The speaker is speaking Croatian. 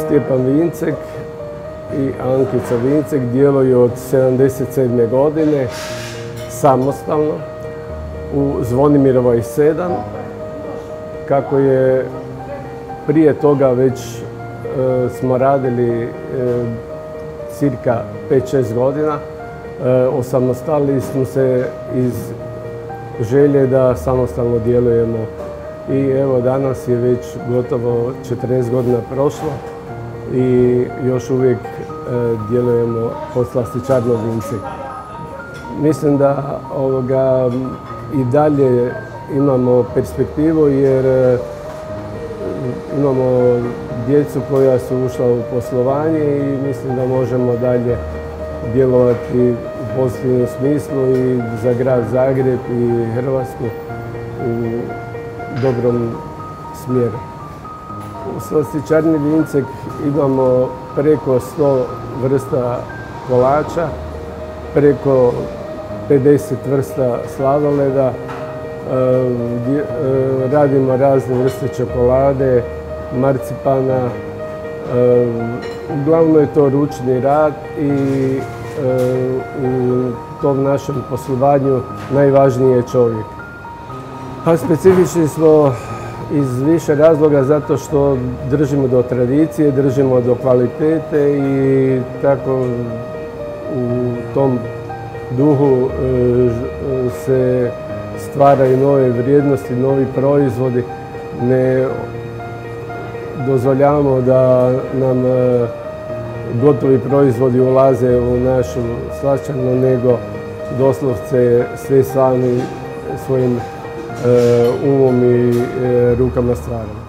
Stjepan Vincek i Ankica Vincek djeluju od 1977. godine samostalno u Zvonimirovoj 7. Kako je prije toga već smo radili cirka 5-6 godina, osamostalili smo se iz želje da samostalno djelujemo. I evo danas je već gotovo 40 godina prošlo i još uvijek djelujemo pod slastičarnom Vincek. Mislim da i dalje imamo perspektivu jer imamo djecu koja su ušla u poslovanje i mislim da možemo dalje djelovati u pozitivnom smislu i za grad Zagreb i Hrvatsku u dobrom smjeru. U slastičarni Vincek imamo preko 100 vrsta kolača, preko 50 vrsta sladoleda, radimo razne vrste čokolade, marcipana. Uglavnom je to ručni rad i u tom našem poslovanju najvažniji je čovjek. A specifični smo iz više razloga zato što držimo do tradicije, držimo do kvalitete i tako u tom duhu se stvaraju nove vrijednosti, novi proizvodi. Ne dozvoljavamo da nam gotovi proizvodi ulaze u našu slašćarnu, nego doslovce sve sami svojim umom i rukama stvaramo.